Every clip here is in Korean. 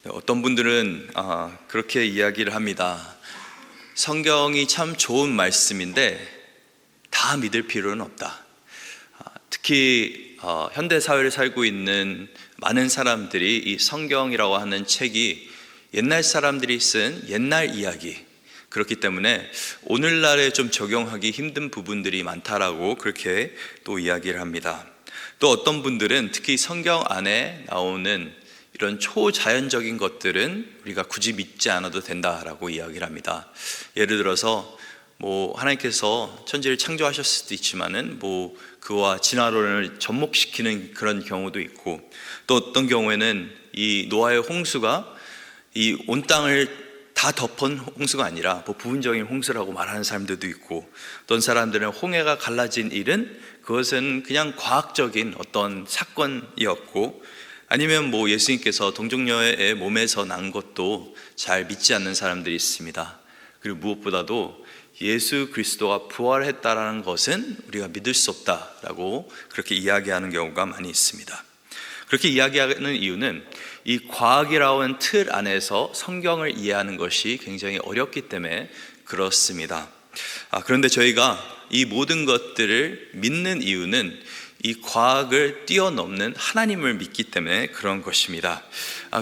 어떤 분들은 그렇게 이야기를 합니다. 성경이 참 좋은 말씀인데 다 믿을 필요는 없다. 특히 현대 사회를 살고 있는 많은 사람들이 이 성경이라고 하는 책이 옛날 사람들이 쓴 옛날 이야기, 그렇기 때문에 오늘날에 좀 적용하기 힘든 부분들이 많다라고 그렇게 또 이야기를 합니다. 또 어떤 분들은 특히 성경 안에 나오는 이런 초자연적인 것들은 우리가 굳이 믿지 않아도 된다라고 이야기를 합니다. 예를 들어서 하나님께서 천지를 창조하셨을 수도 있지만은 그와 진화론을 접목시키는 그런 경우도 있고, 또 어떤 경우에는 이 노아의 홍수가 이 온 땅을 다 덮은 홍수가 아니라 부분적인 홍수라고 말하는 사람들도 있고, 어떤 사람들은 홍해가 갈라진 일은 그것은 그냥 과학적인 어떤 사건이었고, 아니면 예수님께서 동정녀의 몸에서 난 것도 잘 믿지 않는 사람들이 있습니다. 그리고 무엇보다도 예수 그리스도가 부활했다라는 것은 우리가 믿을 수 없다라고 그렇게 이야기하는 경우가 많이 있습니다. 그렇게 이야기하는 이유는 이 과학이라고 하는 틀 안에서 성경을 이해하는 것이 굉장히 어렵기 때문에 그렇습니다. 그런데 저희가 이 모든 것들을 믿는 이유는 이 과학을 뛰어넘는 하나님을 믿기 때문에 그런 것입니다.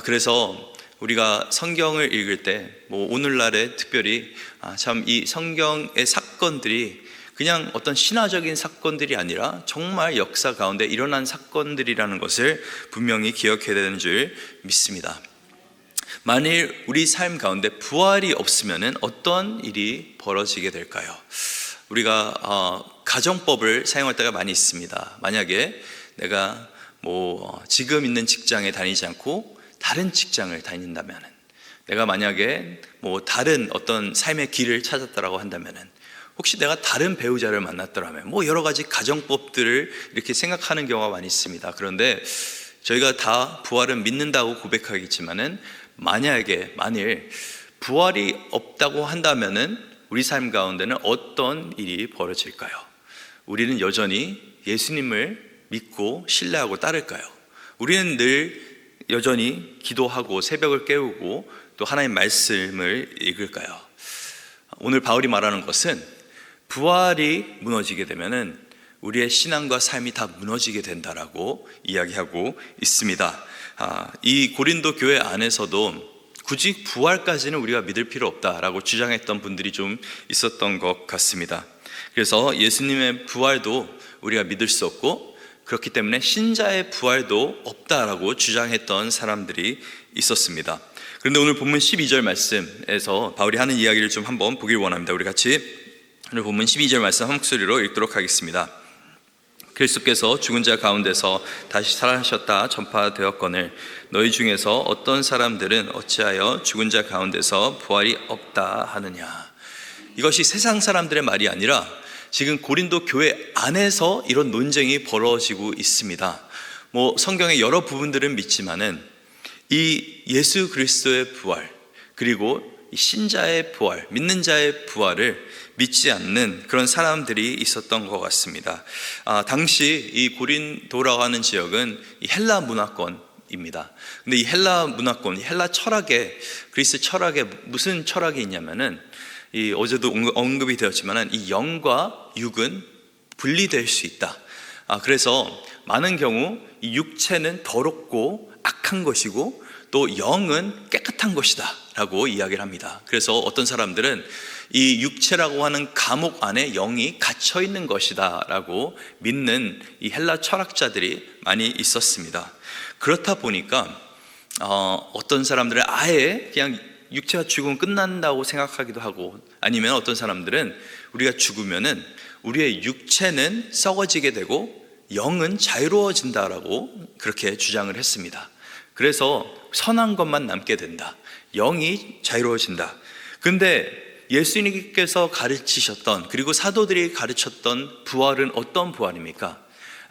그래서 우리가 성경을 읽을 때 오늘날에 특별히 참 이 성경의 사건들이 그냥 어떤 신화적인 사건들이 아니라 정말 역사 가운데 일어난 사건들이라는 것을 분명히 기억해야 되는 줄 믿습니다. 만일 우리 삶 가운데 부활이 없으면 어떤 일이 벌어지게 될까요? 우리가 가정법을 사용할 때가 많이 있습니다. 만약에 내가 지금 있는 직장에 다니지 않고 다른 직장을 다닌다면, 내가 만약에 다른 어떤 삶의 길을 찾았다라고 한다면, 혹시 내가 다른 배우자를 만났더라면 여러 가지 가정법들을 이렇게 생각하는 경우가 많이 있습니다. 그런데 저희가 다 부활은 믿는다고 고백하겠지만은 만일 부활이 없다고 한다면은 우리 삶 가운데는 어떤 일이 벌어질까요? 우리는 여전히 예수님을 믿고 신뢰하고 따를까요? 우리는 늘 여전히 기도하고 새벽을 깨우고 또 하나님의 말씀을 읽을까요? 오늘 바울이 말하는 것은 부활이 무너지게 되면은 우리의 신앙과 삶이 다 무너지게 된다라고 이야기하고 있습니다. 이 고린도 교회 안에서도 굳이 부활까지는 우리가 믿을 필요 없다라고 주장했던 분들이 좀 있었던 것 같습니다. 그래서 예수님의 부활도 우리가 믿을 수 없고, 그렇기 때문에 신자의 부활도 없다라고 주장했던 사람들이 있었습니다. 그런데 오늘 본문 12절 말씀에서 바울이 하는 이야기를 좀 한번 보길 원합니다. 우리 같이 오늘 본문 12절 말씀 한 목소리로 읽도록 하겠습니다. 그리스도께서 죽은 자 가운데서 다시 살아나셨다 전파되었거늘 너희 중에서 어떤 사람들은 어찌하여 죽은 자 가운데서 부활이 없다 하느냐. 이것이 세상 사람들의 말이 아니라 지금 고린도 교회 안에서 이런 논쟁이 벌어지고 있습니다. 성경의 여러 부분들은 믿지만은 이 예수 그리스도의 부활, 그리고 신자의 부활, 믿는 자의 부활을 믿지 않는 그런 사람들이 있었던 것 같습니다. 당시 이 고린도라고 하는 지역은 이 헬라 문화권입니다. 근데 이 헬라 문화권, 헬라 철학에, 그리스 철학에 무슨 철학이 있냐면은 어제도 언급이 되었지만은 이 영과 육은 분리될 수 있다. 그래서 많은 경우 이 육체는 더럽고 악한 것이고 또 영은 깨끗한 것이다 라고 이야기를 합니다. 그래서 어떤 사람들은 이 육체라고 하는 감옥 안에 영이 갇혀 있는 것이다 라고 믿는 이 헬라 철학자들이 많이 있었습니다. 그렇다 보니까 어떤 사람들은 아예 그냥 육체가 죽으면 끝난다고 생각하기도 하고, 아니면 어떤 사람들은 우리가 죽으면은 우리의 육체는 썩어지게 되고 영은 자유로워진다라고 그렇게 주장을 했습니다. 그래서 선한 것만 남게 된다, 영이 자유로워진다. 근데 예수님께서 가르치셨던, 그리고 사도들이 가르쳤던 부활은 어떤 부활입니까?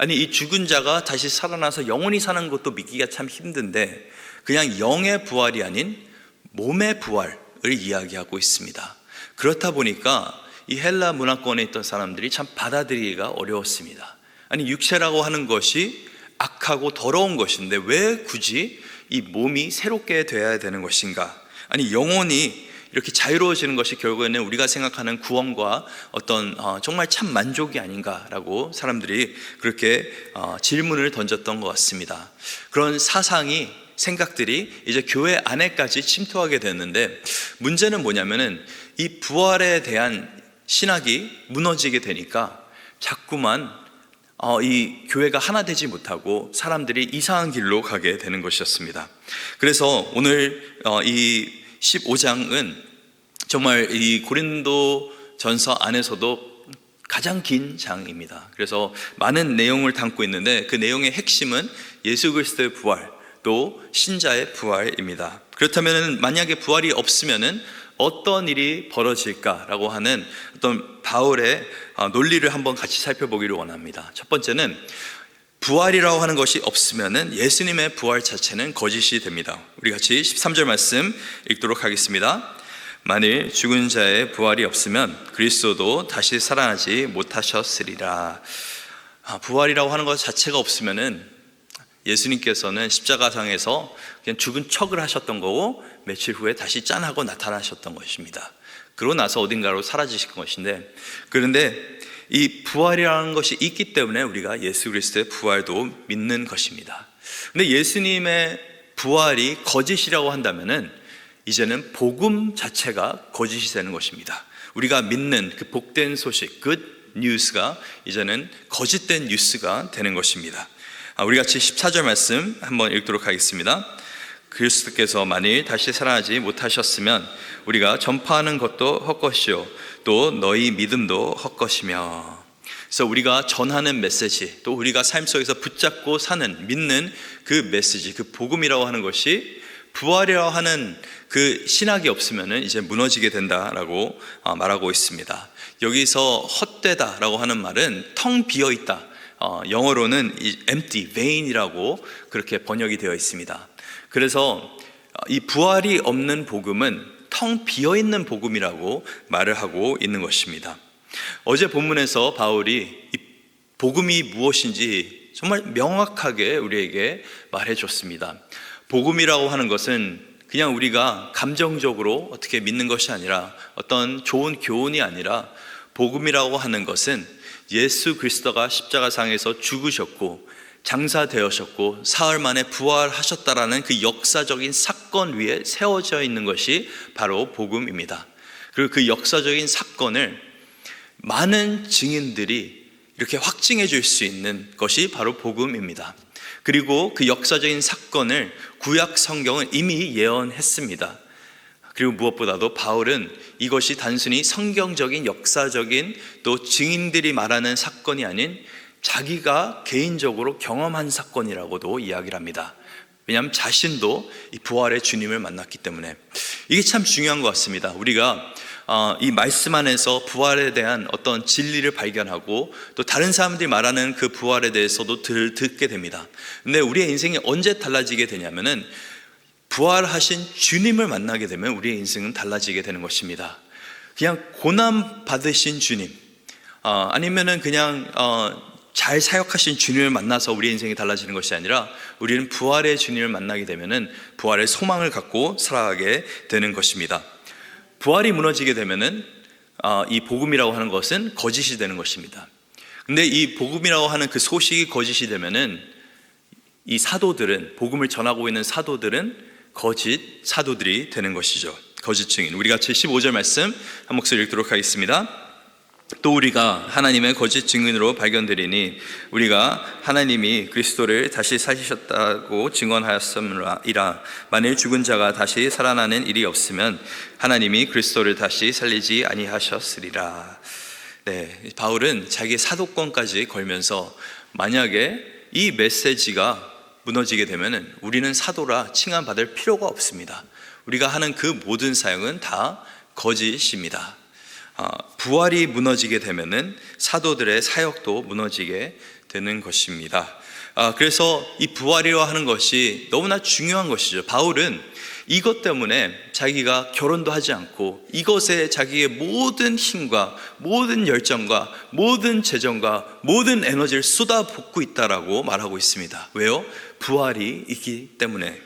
이 죽은 자가 다시 살아나서 영원히 사는 것도 믿기가 참 힘든데 그냥 영의 부활이 아닌 몸의 부활을 이야기하고 있습니다. 그렇다 보니까 이 헬라 문화권에 있던 사람들이 참 받아들이기가 어려웠습니다. 육체라고 하는 것이 악하고 더러운 것인데 왜 굳이 이 몸이 새롭게 되어야 되는 것인가? 아니, 영혼이 이렇게 자유로워지는 것이 결국에는 우리가 생각하는 구원과 어떤 정말 참 만족이 아닌가라고 사람들이 그렇게 질문을 던졌던 것 같습니다. 그런 사상이, 생각들이 이제 교회 안에까지 침투하게 됐는데, 문제는 뭐냐면은 이 부활에 대한 신학이 무너지게 되니까 자꾸만 이 교회가 하나 되지 못하고 사람들이 이상한 길로 가게 되는 것이었습니다. 그래서 오늘 이 15장은 정말 이 고린도 전서 안에서도 가장 긴 장입니다. 그래서 많은 내용을 담고 있는데, 그 내용의 핵심은 예수 그리스도의 부활, 또 신자의 부활입니다. 그렇다면 만약에 부활이 없으면은 어떤 일이 벌어질까라고 하는 어떤 바울의 논리를 한번 같이 살펴보기를 원합니다. 첫 번째는 부활이라고 하는 것이 없으면은 예수님의 부활 자체는 거짓이 됩니다. 우리 같이 13절 말씀 읽도록 하겠습니다. 만일 죽은 자의 부활이 없으면 그리스도도 다시 살아나지 못하셨으리라. 부활이라고 하는 것 자체가 없으면은 예수님께서는 십자가상에서 그냥 죽은 척을 하셨던 거고, 며칠 후에 다시 짠하고 나타나셨던 것입니다. 그러고 나서 어딘가로 사라지실 것인데, 그런데 이 부활이라는 것이 있기 때문에 우리가 예수 그리스도의 부활도 믿는 것입니다. 근데 예수님의 부활이 거짓이라고 한다면은 이제는 복음 자체가 거짓이 되는 것입니다. 우리가 믿는 그 복된 소식, good news가 이제는 거짓된 뉴스가 되는 것입니다. 우리 같이 14절 말씀 한번 읽도록 하겠습니다. 그리스도께서 만일 다시 살아나지 못하셨으면 우리가 전파하는 것도 헛것이요 또 너희 믿음도 헛것이며. 그래서 우리가 전하는 메시지, 또 우리가 삶 속에서 붙잡고 사는, 믿는 그 메시지, 그 복음이라고 하는 것이 부활이라고 하는 그 신학이 없으면 이제 무너지게 된다라고 말하고 있습니다. 여기서 헛되다라고 하는 말은 텅 비어있다, 영어로는 empty, vain이라고 그렇게 번역이 되어 있습니다. 그래서 이 부활이 없는 복음은 텅 비어있는 복음이라고 말을 하고 있는 것입니다. 어제 본문에서 바울이 이 복음이 무엇인지 정말 명확하게 우리에게 말해줬습니다. 복음이라고 하는 것은 그냥 우리가 감정적으로 어떻게 믿는 것이 아니라, 어떤 좋은 교훈이 아니라, 복음이라고 하는 것은 예수 그리스도가 십자가상에서 죽으셨고 장사되셨고 사흘 만에 부활하셨다라는 그 역사적인 사건 위에 세워져 있는 것이 바로 복음입니다. 그리고 그 역사적인 사건을 많은 증인들이 이렇게 확증해 줄 수 있는 것이 바로 복음입니다. 그리고 그 역사적인 사건을 구약 성경은 이미 예언했습니다. 그리고 무엇보다도 바울은 이것이 단순히 성경적인, 역사적인, 또 증인들이 말하는 사건이 아닌 자기가 개인적으로 경험한 사건이라고도 이야기를 합니다. 왜냐하면 자신도 이 부활의 주님을 만났기 때문에. 이게 참 중요한 것 같습니다. 우리가 이 말씀 안에서 부활에 대한 어떤 진리를 발견하고, 또 다른 사람들이 말하는 그 부활에 대해서도 듣게 됩니다. 근데 우리의 인생이 언제 달라지게 되냐면은 부활하신 주님을 만나게 되면 우리의 인생은 달라지게 되는 것입니다. 그냥 고난 받으신 주님, 아니면은 그냥 잘 사역하신 주님을 만나서 우리의 인생이 달라지는 것이 아니라, 우리는 부활의 주님을 만나게 되면은 부활의 소망을 갖고 살아가게 되는 것입니다. 부활이 무너지게 되면은 이 복음이라고 하는 것은 거짓이 되는 것입니다. 근데 이 복음이라고 하는 그 소식이 거짓이 되면은 이 사도들은, 복음을 전하고 있는 사도들은 거짓 사도들이 되는 것이죠. 거짓 증인. 우리 같이 15절 말씀 한 목소리 읽도록 하겠습니다. 또 우리가 하나님의 거짓 증인으로 발견되리니 우리가 하나님이 그리스도를 다시 살리셨다고 증언하였음이라. 만일 죽은 자가 다시 살아나는 일이 없으면 하나님이 그리스도를 다시 살리지 아니하셨으리라. 네, 바울은 자기의 사도권까지 걸면서 만약에 이 메시지가 무너지게 되면 우리는 사도라 칭함받을 필요가 없습니다. 우리가 하는 그 모든 사역은 다 거짓입니다. 부활이 무너지게 되면은 사도들의 사역도 무너지게 되는 것입니다. 그래서 이 부활이라 하는 것이 너무나 중요한 것이죠. 바울은 이것 때문에 자기가 결혼도 하지 않고 이것에 자기의 모든 힘과 모든 열정과 모든 재정과 모든 에너지를 쏟아붓고 있다라고 말하고 있습니다. 왜요? 부활이 있기 때문에.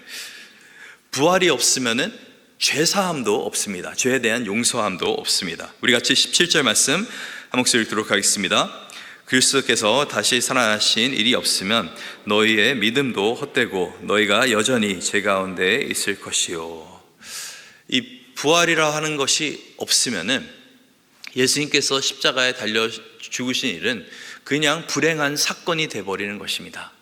부활이 없으면은 죄사함도 없습니다. 죄에 대한 용서함도 없습니다. 우리 같이 17절 말씀 한 목소리 읽도록 하겠습니다. 그리스도께서 다시 살아나신 일이 없으면 너희의 믿음도 헛되고 너희가 여전히 죄 가운데 있을 것이요. 이 부활이라 하는 것이 없으면은 예수님께서 십자가에 달려 죽으신 일은 그냥 불행한 사건이 되어버리는 것입니다.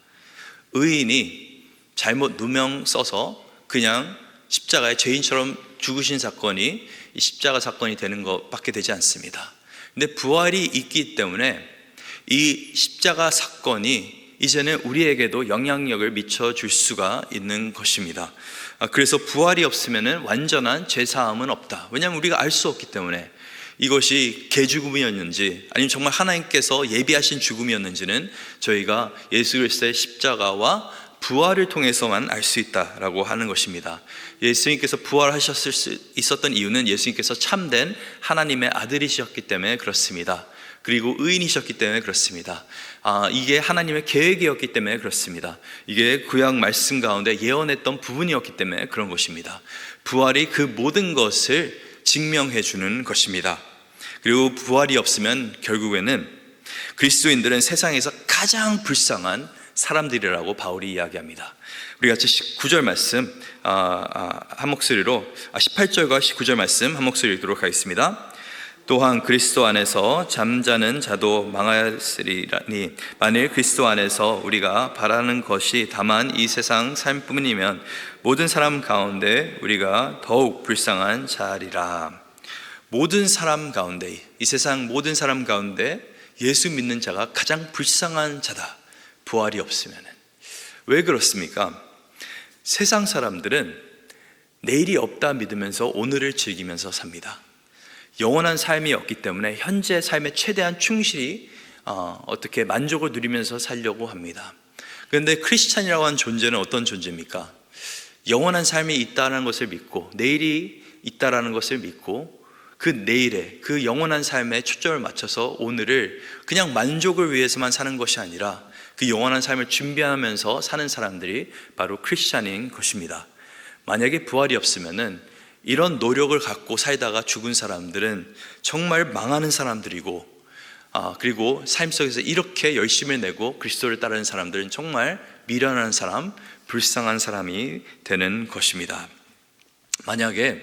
의인이 잘못 누명 써서 그냥 십자가에 죄인처럼 죽으신 사건이 이 십자가 사건이 되는 것밖에 되지 않습니다. 근데 부활이 있기 때문에 이 십자가 사건이 이제는 우리에게도 영향력을 미쳐줄 수가 있는 것입니다. 그래서 부활이 없으면 완전한 죄사함은 없다. 왜냐하면 우리가 알 수 없기 때문에 이것이 개죽음이었는지 아니면 정말 하나님께서 예비하신 죽음이었는지는 저희가 예수 그리스도의 십자가와 부활을 통해서만 알 수 있다라고 하는 것입니다. 예수님께서 부활하셨을 수 있었던 이유는 예수님께서 참된 하나님의 아들이셨기 때문에 그렇습니다. 그리고 의인이셨기 때문에 그렇습니다. 이게 하나님의 계획이었기 때문에 그렇습니다. 이게 구약 말씀 가운데 예언했던 부분이었기 때문에 그런 것입니다. 부활이 그 모든 것을 증명해 주는 것입니다. 그리고 부활이 없으면 결국에는 그리스도인들은 세상에서 가장 불쌍한 사람들이라고 바울이 이야기합니다. 우리 같이 19절 말씀 한 목소리로 18절과 19절 말씀 한 목소리 읽도록 하겠습니다. 또한 그리스도 안에서 잠자는 자도 망하였으리니 만일 그리스도 안에서 우리가 바라는 것이 다만 이 세상 삶뿐이면 모든 사람 가운데 우리가 더욱 불쌍한 자리라. 모든 사람 가운데, 이 세상 모든 사람 가운데 예수 믿는 자가 가장 불쌍한 자다. 부활이 없으면. 왜 그렇습니까? 세상 사람들은 내일이 없다 믿으면서 오늘을 즐기면서 삽니다. 영원한 삶이 없기 때문에 현재 삶에 최대한 충실히 어떻게 만족을 누리면서 살려고 합니다. 그런데 크리스찬이라고 하는 존재는 어떤 존재입니까? 영원한 삶이 있다는 것을 믿고 내일이 있다는 것을 믿고 그 내일에 그 영원한 삶에 초점을 맞춰서 오늘을 그냥 만족을 위해서만 사는 것이 아니라 그 영원한 삶을 준비하면서 사는 사람들이 바로 크리스찬인 것입니다. 만약에 부활이 없으면은 이런 노력을 갖고 살다가 죽은 사람들은 정말 망하는 사람들이고 그리고 삶 속에서 이렇게 열심을 내고 그리스도를 따르는 사람들은 정말 미련한 사람, 불쌍한 사람이 되는 것입니다. 만약에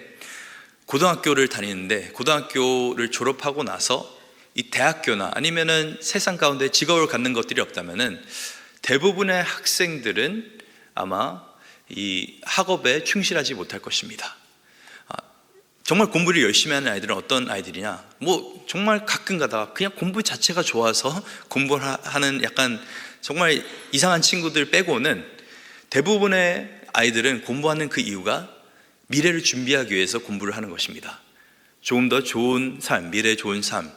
고등학교를 다니는데 고등학교를 졸업하고 나서 이 대학교나 아니면은 세상 가운데 직업을 갖는 것들이 없다면은 대부분의 학생들은 아마 이 학업에 충실하지 못할 것입니다. 정말 공부를 열심히 하는 아이들은 어떤 아이들이냐? 정말 가끔 가다가 그냥 공부 자체가 좋아서 공부를 하는 약간 정말 이상한 친구들 빼고는 대부분의 아이들은 공부하는 그 이유가 미래를 준비하기 위해서 공부를 하는 것입니다. 조금 더 좋은 삶, 미래에 좋은 삶,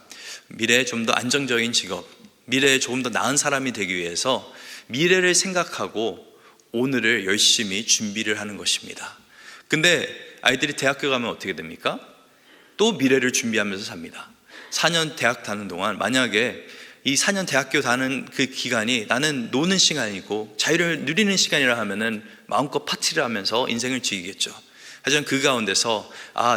미래에 좀 더 안정적인 직업, 미래에 조금 더 나은 사람이 되기 위해서 미래를 생각하고 오늘을 열심히 준비를 하는 것입니다. 근데 아이들이 대학교 가면 어떻게 됩니까? 또 미래를 준비하면서 삽니다. 4년 대학 다는 동안 만약에 이 4년 대학교 다는 그 기간이 나는 노는 시간이고 자유를 누리는 시간이라 하면은 마음껏 파티를 하면서 인생을 즐기겠죠. 하지만 그 가운데서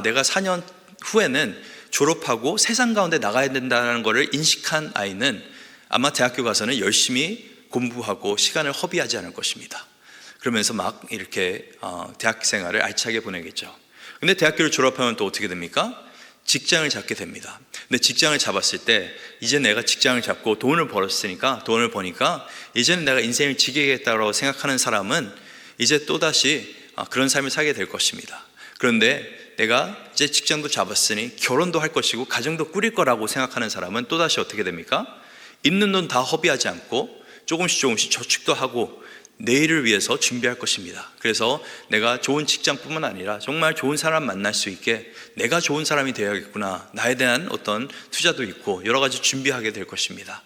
내가 4년 후에는 졸업하고 세상 가운데 나가야 된다는 것을 인식한 아이는 아마 대학교 가서는 열심히 공부하고 시간을 허비하지 않을 것입니다. 그러면서 막 이렇게 대학 생활을 알차게 보내겠죠. 근데 대학교를 졸업하면 또 어떻게 됩니까? 직장을 잡게 됩니다. 근데 직장을 잡았을 때 이제 내가 직장을 잡고 돈을 벌었으니까 돈을 버니까 이제는 내가 인생을 즐기겠다고 생각하는 사람은 이제 또다시 그런 삶을 살게 될 것입니다. 그런데 내가 이제 직장도 잡았으니 결혼도 할 것이고 가정도 꾸릴 거라고 생각하는 사람은 또다시 어떻게 됩니까? 있는 돈 다 허비하지 않고 조금씩 저축도 하고 내일을 위해서 준비할 것입니다. 그래서 내가 좋은 직장뿐만 아니라 정말 좋은 사람 만날 수 있게 내가 좋은 사람이 되어야겠구나, 나에 대한 어떤 투자도 있고 여러 가지 준비하게 될 것입니다.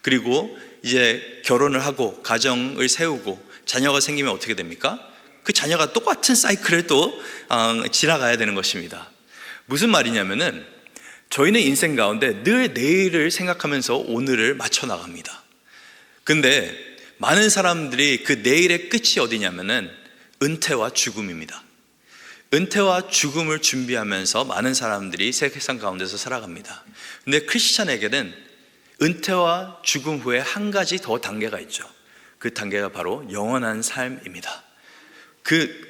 그리고 이제 결혼을 하고 가정을 세우고 자녀가 생기면 어떻게 됩니까? 그 자녀가 똑같은 사이클을 또 지나가야 되는 것입니다. 무슨 말이냐면은 저희는 인생 가운데 늘 내일을 생각하면서 오늘을 맞춰 나갑니다. 근데 많은 사람들이 그 내일의 끝이 어디냐면은 은퇴와 죽음입니다. 은퇴와 죽음을 준비하면서 많은 사람들이 세상 가운데서 살아갑니다. 근데 크리스찬에게는 은퇴와 죽음 후에 한 가지 더 단계가 있죠. 그 단계가 바로 영원한 삶입니다. 그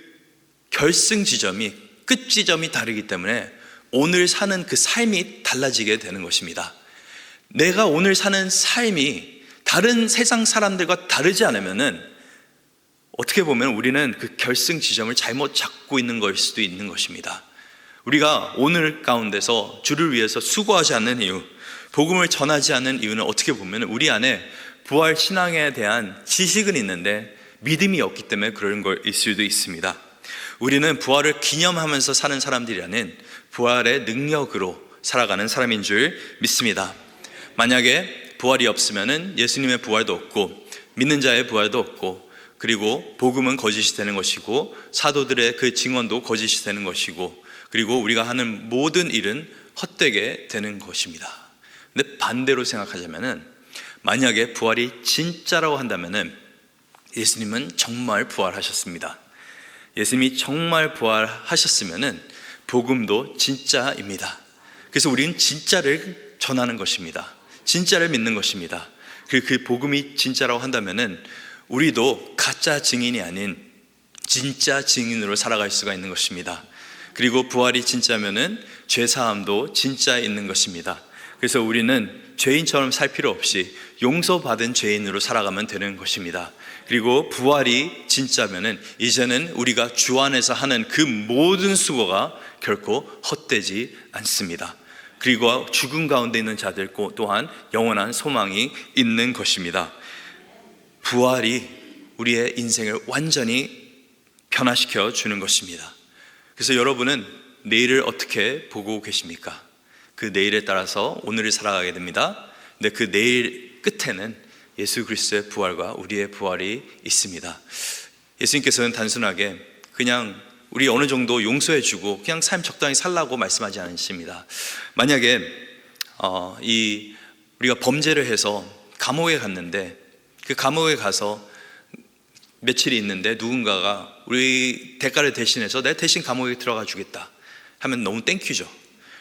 결승 지점이, 끝 지점이 다르기 때문에 오늘 사는 그 삶이 달라지게 되는 것입니다. 내가 오늘 사는 삶이 다른 세상 사람들과 다르지 않으면은 어떻게 보면 우리는 그 결승 지점을 잘못 잡고 있는 걸 수도 있는 것입니다. 우리가 오늘 가운데서 주를 위해서 수고하지 않는 이유, 복음을 전하지 않는 이유는 어떻게 보면 우리 안에 부활 신앙에 대한 지식은 있는데 믿음이 없기 때문에 그런 거일 수도 있습니다. 우리는 부활을 기념하면서 사는 사람들이 아닌 부활의 능력으로 살아가는 사람인 줄 믿습니다. 만약에 부활이 없으면 예수님의 부활도 없고 믿는 자의 부활도 없고, 그리고 복음은 거짓이 되는 것이고 사도들의 그 증언도 거짓이 되는 것이고, 그리고 우리가 하는 모든 일은 헛되게 되는 것입니다. 근데 반대로 생각하자면은, 만약에 부활이 진짜라고 한다면은 예수님은 정말 부활하셨습니다. 예수님이 정말 부활하셨으면은 복음도 진짜입니다. 그래서 우리는 진짜를 전하는 것입니다. 진짜를 믿는 것입니다. 그 복음이 진짜라고 한다면은 우리도 가짜 증인이 아닌 진짜 증인으로 살아갈 수가 있는 것입니다. 그리고 부활이 진짜면은 죄 사함도 진짜 있는 것입니다. 그래서 우리는 죄인처럼 살 필요 없이 용서받은 죄인으로 살아가면 되는 것입니다. 그리고 부활이 진짜면은 이제는 우리가 주 안에서 하는 그 모든 수고가 결코 헛되지 않습니다. 그리고 죽음 가운데 있는 자들 또한 영원한 소망이 있는 것입니다. 부활이 우리의 인생을 완전히 변화시켜 주는 것입니다. 그래서 여러분은 내일을 어떻게 보고 계십니까? 그 내일에 따라서 오늘을 살아가게 됩니다. 근데 그 내일 끝에는 예수 그리스도의 부활과 우리의 부활이 있습니다. 예수님께서는 단순하게 그냥 우리 어느 정도 용서해 주고 그냥 삶 적당히 살라고 말씀하지 않으십니다. 만약에 우리가 범죄를 해서 감옥에 갔는데, 그 감옥에 가서 며칠이 있는데 누군가가 우리 대가를 대신해서 내 대신 감옥에 들어가 주겠다 하면 너무 땡큐죠.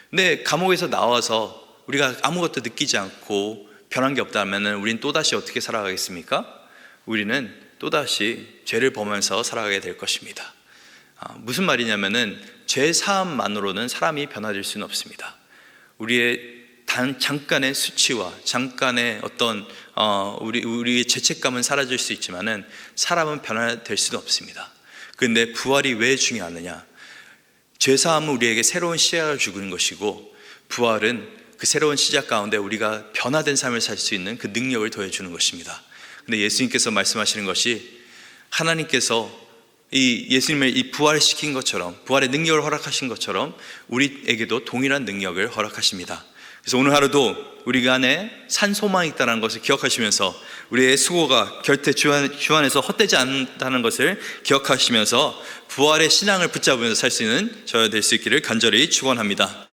근데 감옥에서 나와서 우리가 아무것도 느끼지 않고 변한 게 없다면 우리는 또다시 어떻게 살아가겠습니까? 우리는 또다시 죄를 범하면서 살아가게 될 것입니다. 무슨 말이냐면은 죄 사함만으로는 사람이 변화될 수는 없습니다. 우리의 잠깐의 수치와 잠깐의 어떤 우리의 죄책감은 사라질 수 있지만은 사람은 변화될 수는 없습니다. 그런데 부활이 왜 중요하느냐? 죄 사함은 우리에게 새로운 시작을 주는 것이고, 부활은 그 새로운 시작 가운데 우리가 변화된 삶을 살 수 있는 그 능력을 더해주는 것입니다. 근데 예수님께서 말씀하시는 것이, 하나님께서 예수님을 부활시킨 것처럼, 부활의 능력을 허락하신 것처럼 우리에게도 동일한 능력을 허락하십니다. 그래서 오늘 하루도 우리가 안에 산 소망이 있다는 것을 기억하시면서 우리의 수고가 결대 주 안에서 헛되지 않다는 것을 기억하시면서 부활의 신앙을 붙잡으면서 살 수 있는 저희가 될 수 있기를 간절히 축원합니다.